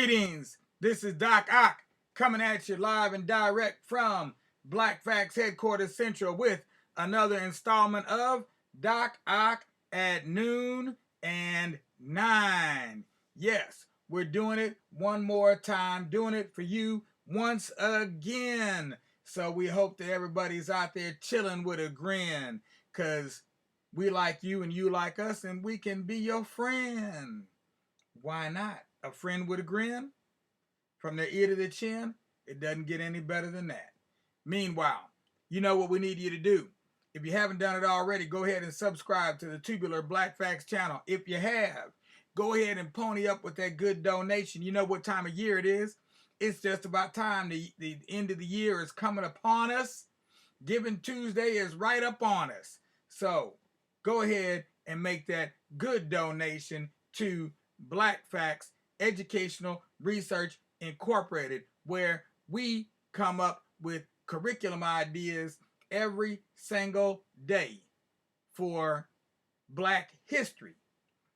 Greetings. This is Doc Ock coming at you live and direct from Black Facts Headquarters Central with another installment of Doc Ock at noon and 9. Yes, we're doing it one more time, doing it for you once again. So we hope that everybody's out there chilling with a grin, because we like you and you like us, and we can be your friend. Why not? A friend with a grin? From their ear to their chin? It doesn't get any better than that. Meanwhile, you know what we need you to do. If you haven't done it already, go ahead and subscribe to the Tubular Black Facts channel. If you have, go ahead and pony up with that good donation. You know what time of year it is. It's just about time. The end of the year is coming upon us. Giving Tuesday is right up on us. So go ahead and make that good donation to Black Facts Educational Research Incorporated, where we come up with curriculum ideas every single day for Black history.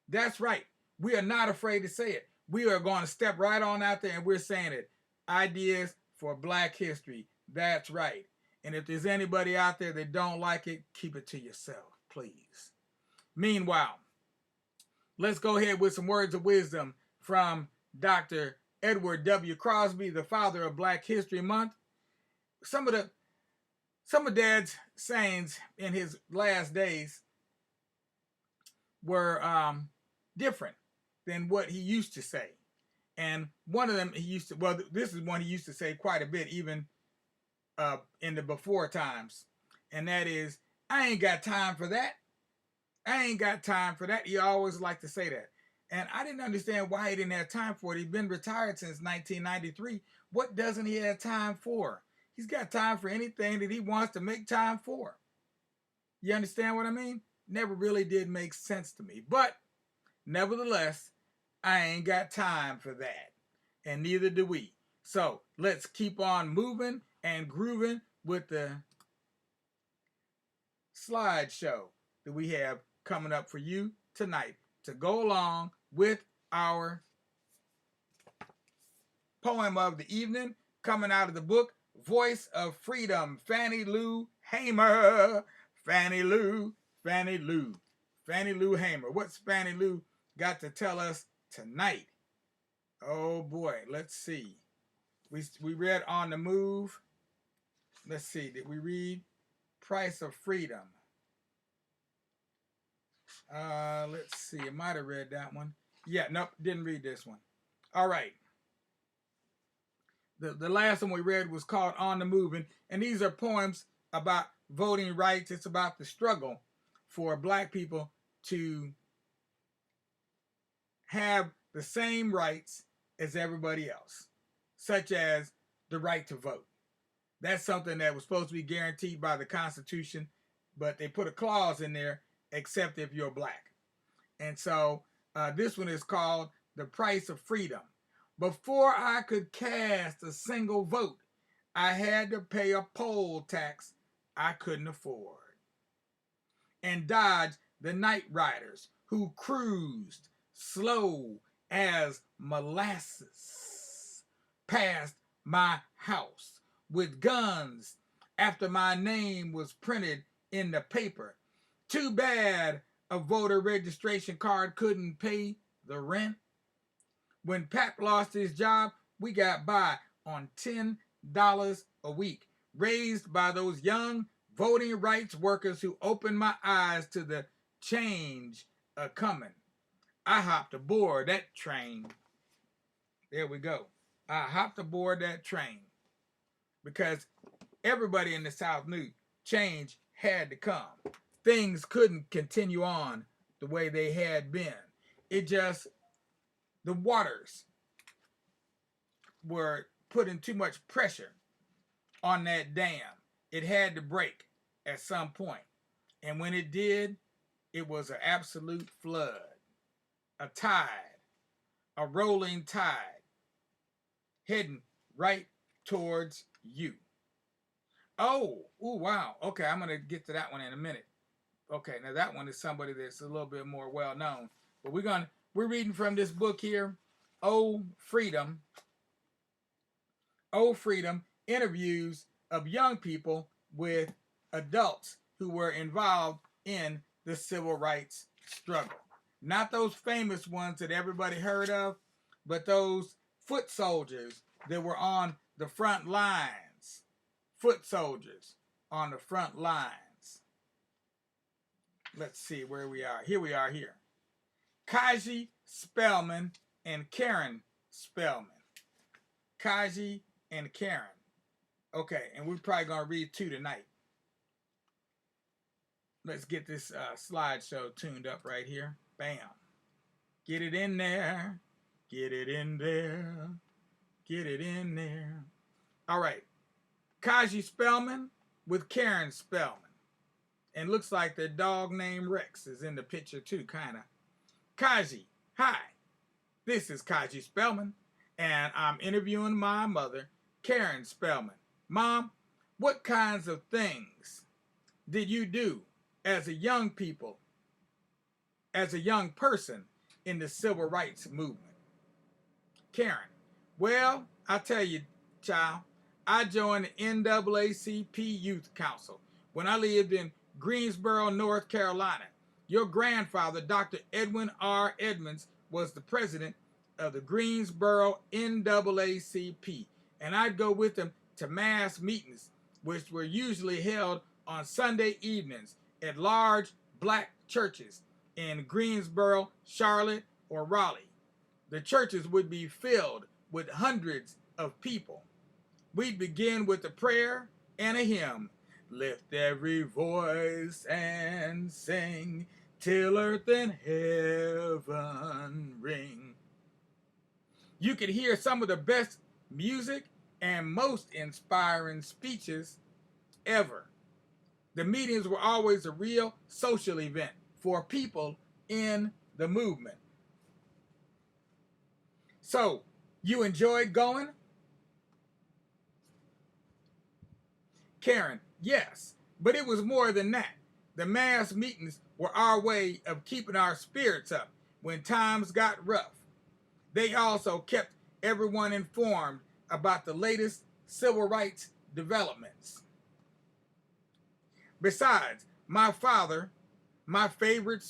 That's right. We are not afraid to say it. We are going to step right on out there and we're saying it. Ideas for Black history. That's right. And if there's anybody out there that don't like it, keep it to yourself, please. Meanwhile, let's go ahead with some words of wisdom from Dr. Edward W. Crosby, the father of Black History Month. Some of Dad's sayings in his last days were different than what he used to say. And one of them this is one he used to say quite a bit, even in the before times. And that is, I ain't got time for that. I ain't got time for that. He always liked to say that. And I didn't understand why he didn't have time for it. He's been retired since 1993. What doesn't he have time for? He's got time for anything that he wants to make time for. You understand what I mean? Never really did make sense to me. But nevertheless, I ain't got time for that. And neither do we. So let's keep on moving and grooving with the slideshow that we have coming up for you tonight to go along with our poem of the evening, coming out of the book Voice of Freedom, Fannie Lou Hamer. Fannie Lou Hamer. What's Fannie Lou got to tell us tonight? Oh boy, let's see. We read On the Move. Let's see, did we read Price of Freedom? Let's see, I might have read that one. Yeah, nope, didn't read this one. All right. The last one we read was called On the Move, and these are poems about voting rights. It's about the struggle for Black people to have the same rights as everybody else, such as the right to vote. That's something that was supposed to be guaranteed by the Constitution, but they put a clause in there, except if you're Black. And so this one is called The Price of Freedom. Before I could cast a single vote, I had to pay a poll tax I couldn't afford, and dodge the night riders who cruised slow as molasses past my house with guns after my name was printed in the paper. Too bad a voter registration card couldn't pay the rent. When Pap lost his job, we got by on $10 a week, raised by those young voting rights workers who opened my eyes to the change coming. I hopped aboard that train. There we go. I hopped aboard that train because everybody in the South knew change had to come. Things couldn't continue on the way they had been. The waters were putting too much pressure on that dam. It had to break at some point. And when it did, it was an absolute flood, a tide, a rolling tide, heading right towards you. Oh, wow. Okay, I'm going to get to that one in a minute. Okay, now that one is somebody that's a little bit more well known. But we're reading from this book here Oh Freedom, Oh Freedom interviews of young people with adults who were involved in the civil rights struggle. Not those famous ones that everybody heard of, but those foot soldiers that were on the front lines. Foot soldiers on the front lines. Let's see where we are. Here we are here. Kaji Spellman and Karen Spellman. Kaji and Karen. Okay, and we're probably going to read two tonight. Let's get this slideshow tuned up right here. Bam. Get it in there. Get it in there. Get it in there. All right. Kaji Spellman with Karen Spellman. And looks like the dog named Rex is in the picture too, kind of. Kaji, hi. This is Kaji Spellman, and I'm interviewing my mother, Karen Spellman. Mom, what kinds of things did you do as a young person in the civil rights movement? Karen, well, I tell you, child, I joined the NAACP Youth Council when I lived in Greensboro, North Carolina. Your grandfather, Dr. Edwin R. Edmonds, was the president of the Greensboro NAACP, and I'd go with him to mass meetings, which were usually held on Sunday evenings at large black churches in Greensboro, Charlotte, or Raleigh. The churches would be filled with hundreds of people. We'd begin with a prayer and a hymn. Lift every voice and sing till earth and heaven ring. You could hear some of the best music and most inspiring speeches ever. The meetings were always a real social event for people in the movement. So, you enjoyed going? Karen, yes, but it was more than that. The mass meetings were our way of keeping our spirits up when times got rough. They also kept everyone informed about the latest civil rights developments. Besides my father, my favorite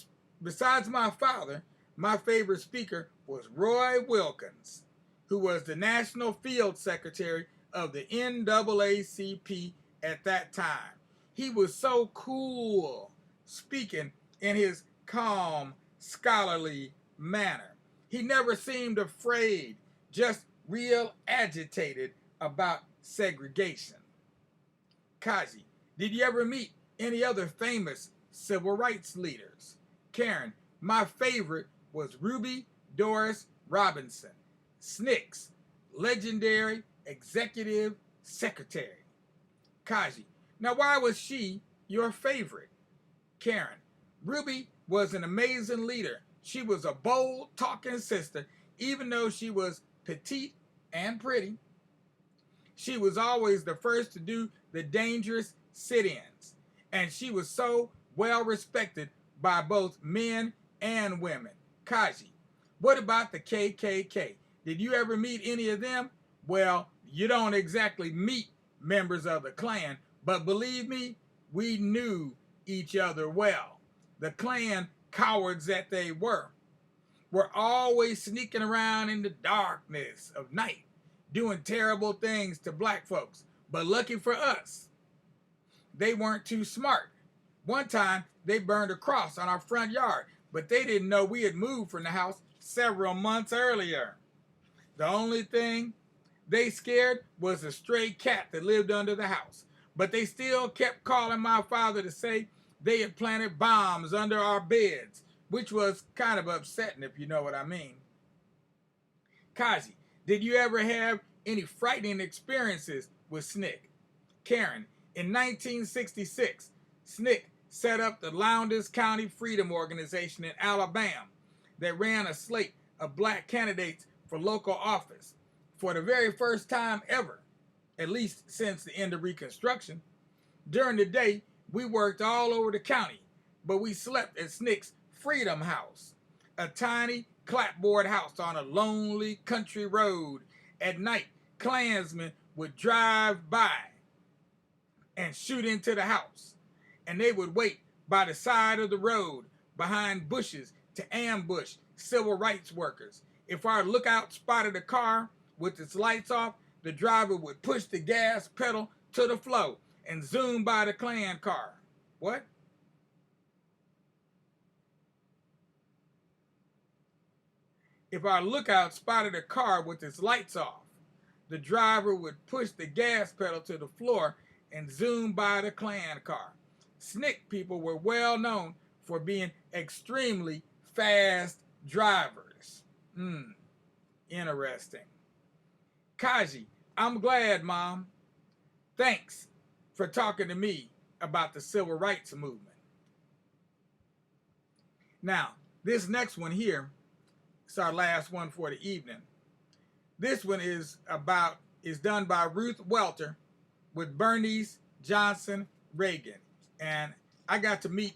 speaker was Roy Wilkins, who was the National Field Secretary of the NAACP at that time. He was so cool, speaking in his calm, scholarly manner. He never seemed afraid, just real agitated about segregation. Kaji, did you ever meet any other famous civil rights leaders? Karen, my favorite was Ruby Doris Robinson, SNCC's legendary executive secretary. Kaji, now why was she your favorite? Karen, Ruby was an amazing leader. She was a bold talking sister, even though she was petite and pretty. She was always the first to do the dangerous sit-ins, and she was so well respected by both men and women. Kaji, what about the KKK? Did you ever meet any of them? Well, you don't exactly meet members of the Klan, but believe me, we knew each other well. The Klan cowards that they were always sneaking around in the darkness of night, doing terrible things to black folks. But lucky for us, they weren't too smart. One time, they burned a cross on our front yard, but they didn't know we had moved from the house several months earlier. The only thing they scared was a stray cat that lived under the house. But they still kept calling my father to say they had planted bombs under our beds, which was kind of upsetting, if you know what I mean. Kaji, did you ever have any frightening experiences with SNCC? Karen, in 1966, SNCC set up the Lowndes County Freedom Organization in Alabama that ran a slate of black candidates for local office for the very first time ever, at least since the end of Reconstruction. During the day, we worked all over the county, but we slept at SNCC's Freedom House, a tiny clapboard house on a lonely country road. At night, Klansmen would drive by and shoot into the house, and they would wait by the side of the road behind bushes to ambush civil rights workers. If our lookout spotted a car with its lights off, the driver would push the gas pedal to the floor and zoom by the Klan car. What? If our lookout spotted a car with its lights off, the driver would push the gas pedal to the floor and zoom by the Klan car. SNCC people were well known for being extremely fast drivers. Interesting. Kaji, I'm glad, Mom. Thanks for talking to me about the civil rights movement. Now, this next one here is our last one for the evening. This one is done by Ruth Welter with Bernice Johnson Reagan. And I got to meet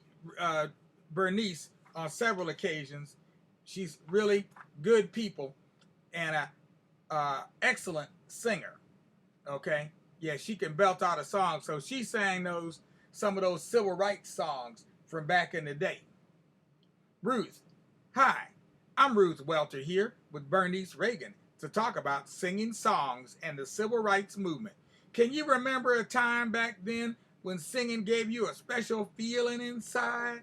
Bernice on several occasions. She's really good people and an excellent singer. Okay? Yeah, she can belt out a song. So she sang some of those civil rights songs from back in the day. Ruth, hi, I'm Ruth Welter here with Bernice Reagan to talk about singing songs and the civil rights movement. Can you remember a time back then when singing gave you a special feeling inside?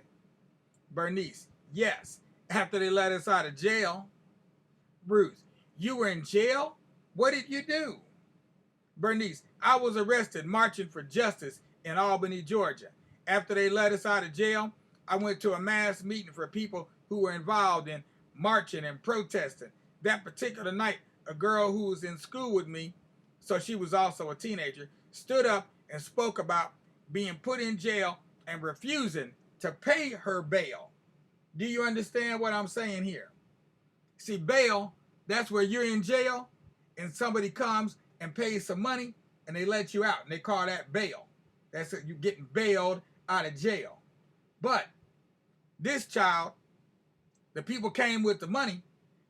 Bernice, yes, after they let us out of jail. Ruth, you were in jail? What did you do? Bernice, I was arrested marching for justice in Albany, Georgia. After they let us out of jail, I went to a mass meeting for people who were involved in marching and protesting. That particular night, a girl who was in school with me, so she was also a teenager, stood up and spoke about being put in jail and refusing to pay her bail. Do you understand what I'm saying here? See, bail, that's where you're in jail and somebody comes and pays some money and they let you out, and they call that bail. That's it, you're getting bailed out of jail. But this child, the people came with the money,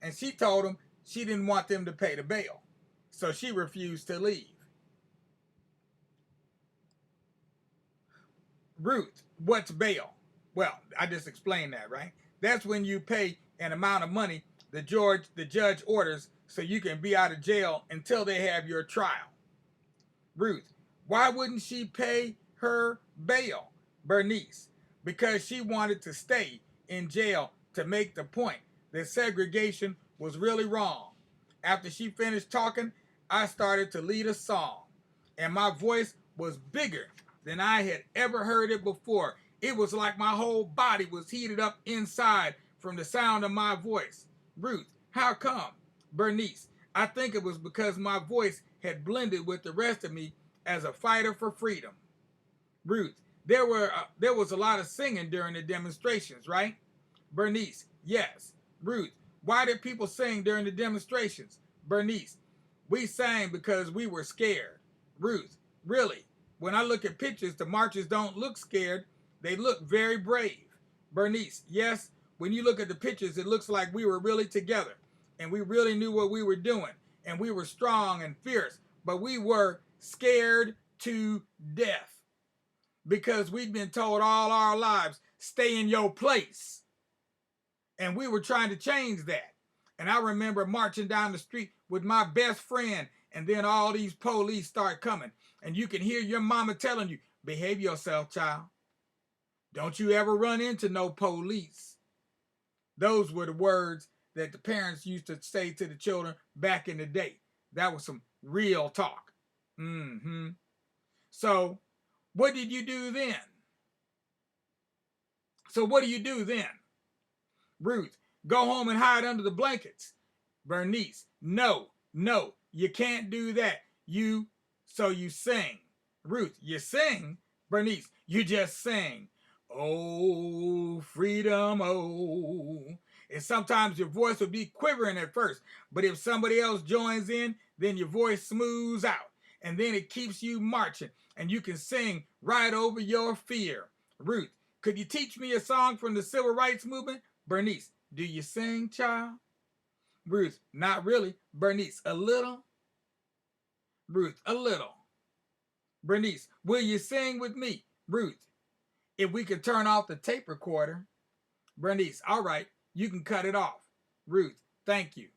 and she told them she didn't want them to pay the bail. So she refused to leave. Ruth, what's bail? Well, I just explained that, right? That's when you pay an amount of money the judge orders so you can be out of jail until they have your trial. Ruth, why wouldn't she pay her bail? Bernice, because she wanted to stay in jail to make the point that segregation was really wrong. After she finished talking, I started to lead a song, and my voice was bigger than I had ever heard it before. It was like my whole body was heated up inside from the sound of my voice. Ruth, how come? Bernice, I think it was because my voice had blended with the rest of me as a fighter for freedom. Ruth, there was a lot of singing during the demonstrations, right? Bernice, yes. Ruth, why did people sing during the demonstrations? Bernice, we sang because we were scared. Ruth, really? When I look at pictures, the marchers don't look scared. They look very brave. Bernice, yes, when you look at the pictures, it looks like we were really together and we really knew what we were doing and we were strong and fierce, but we were scared to death because we'd been told all our lives, stay in your place. And we were trying to change that. And I remember marching down the street with my best friend, and then all these police start coming. And you can hear your mama telling you, behave yourself, child. Don't you ever run into no police. Those were the words that the parents used to say to the children back in the day. That was some real talk. So, what did you do then? Ruth, go home and hide under the blankets. Bernice, no, you can't do that. So you sing. Ruth, you sing? Bernice, you just sing. Oh, freedom, oh. And sometimes your voice will be quivering at first, but if somebody else joins in, then your voice smooths out, and then it keeps you marching, and you can sing right over your fear. Ruth, could you teach me a song from the civil rights movement? Bernice, do you sing, child? Ruth, not really. Bernice, a little. Ruth, a little. Bernice, will you sing with me? Ruth, if we could turn off the tape recorder. Bernice, all right, you can cut it off. Ruth, thank you.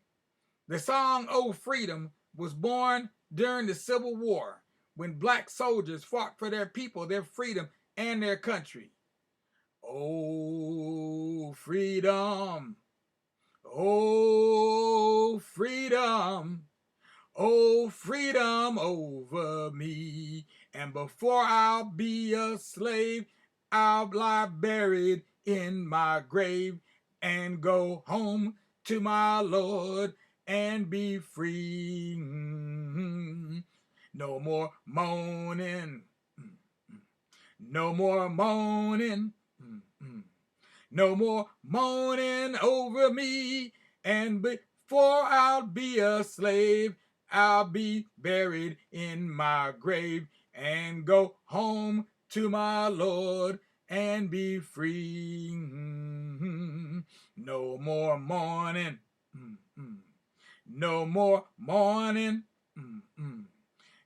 The song "Oh Freedom" was born during the Civil War when black soldiers fought for their people, their freedom, and their country. Oh, freedom. Oh, freedom. Oh, freedom over me. And before I'll be a slave, I'll lie buried in my grave and go home to my Lord and be free. No more moaning. No more moaning. No more moaning over me. And before I'll be a slave, I'll be buried in my grave and go home to my Lord and be free. No more mourning. No more mourning.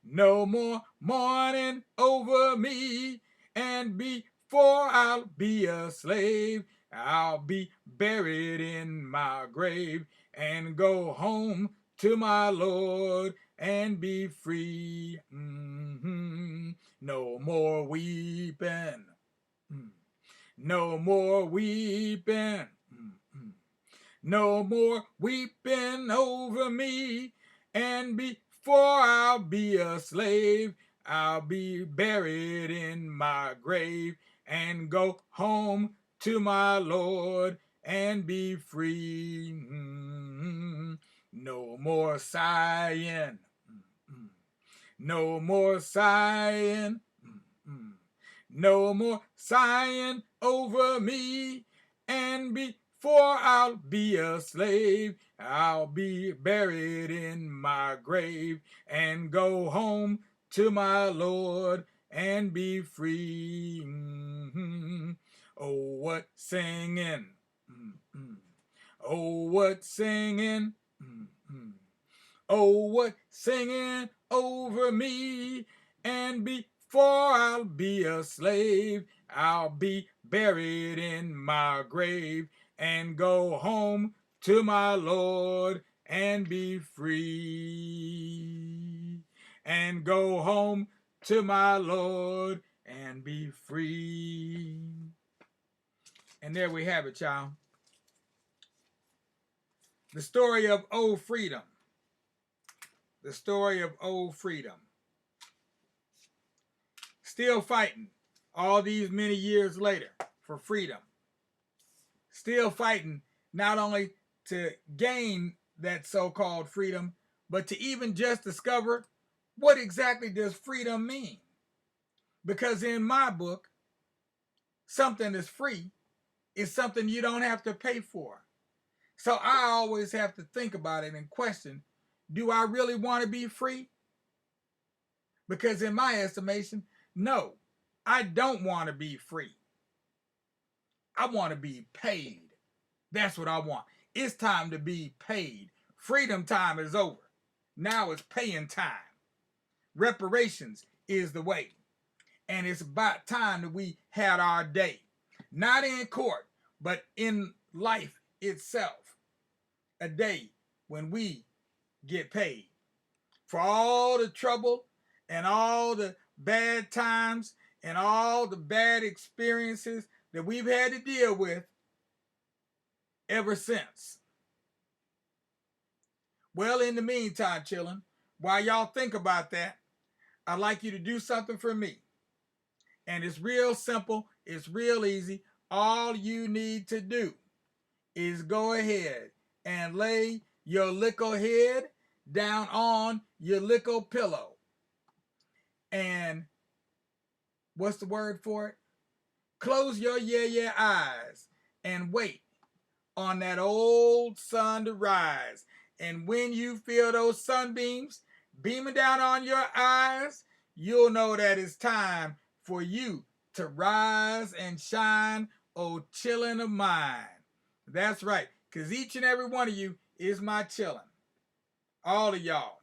No more mourning over me. And before I'll be a slave, I'll be buried in my grave and go home to my Lord and be free. No more weeping. No more weeping. No more weeping over me. And before I'll be a slave, I'll be buried in my grave and go home to my Lord and be free. No more sighing. No more sighing. No more sighing over me. And before I'll be a slave, I'll be buried in my grave and go home to my Lord and be free. Oh, what singing. Oh, what singing. Oh, what singing over me. And before I'll be a slave, I'll be buried in my grave and go home to my Lord and be free. And go home to my Lord and be free. And there we have it, y'all. The story of Old Freedom. The story of Old Freedom. Still fighting all these many years later for freedom. Still fighting not only to gain that so-called freedom, but to even just discover what exactly does freedom mean. Because in my book, something is free is something you don't have to pay for. So I always have to think about it and question, do I really want to be free? Because in my estimation, no, I don't want to be free. I want to be paid. That's what I want. It's time to be paid. Freedom time is over. Now it's paying time. Reparations is the way. And it's about time that we had our day. Not in court, but in life itself. A day when we get paid for all the trouble and all the bad times and all the bad experiences that we've had to deal with ever since. Well, in the meantime, children, while y'all think about that, I'd like you to do something for me. And it's real simple. It's real easy. All you need to do is go ahead and lay your little head down on your little pillow. And what's the word for it? Close your eyes and wait on that old sun to rise. And when you feel those sunbeams beaming down on your eyes, you'll know that it's time for you to rise and shine, oh chillin' of mine. That's right, because each and every one of you is my chillin'. All of y'all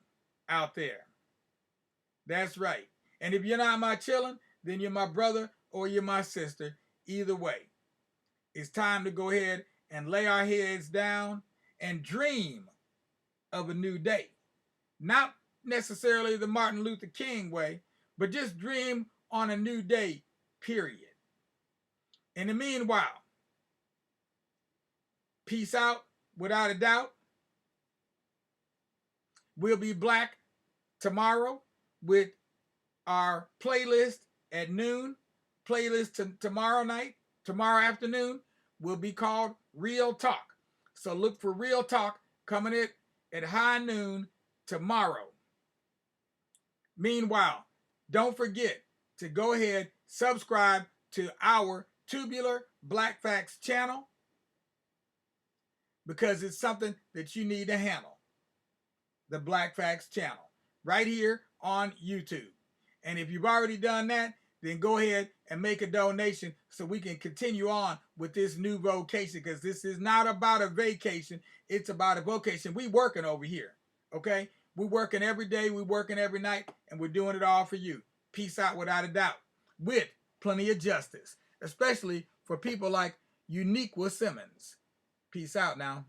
out there. That's right. And if you're not my chillin', then you're my brother or you're my sister. Either way, it's time to go ahead and lay our heads down and dream of a new day. Not necessarily the Martin Luther King way, but just dream on a new day, period. In the meanwhile, peace out without a doubt. We'll be back tomorrow with our playlist at noon. Playlist tomorrow night, tomorrow afternoon will be called Real Talk. So look for Real Talk coming in at high noon tomorrow. Meanwhile, don't forget to go ahead, subscribe to our Tubular Black Facts channel because it's something that you need to handle. The Black Facts channel right here on YouTube. And if you've already done that, then go ahead and make a donation so we can continue on with this new vocation, because this is not about a vacation, it's about a vocation. We working over here, okay? We're working every day, we're working every night, and we're doing it all for you. Peace out without a doubt, with plenty of justice, especially for people like Uniqua Simmons. Peace out now.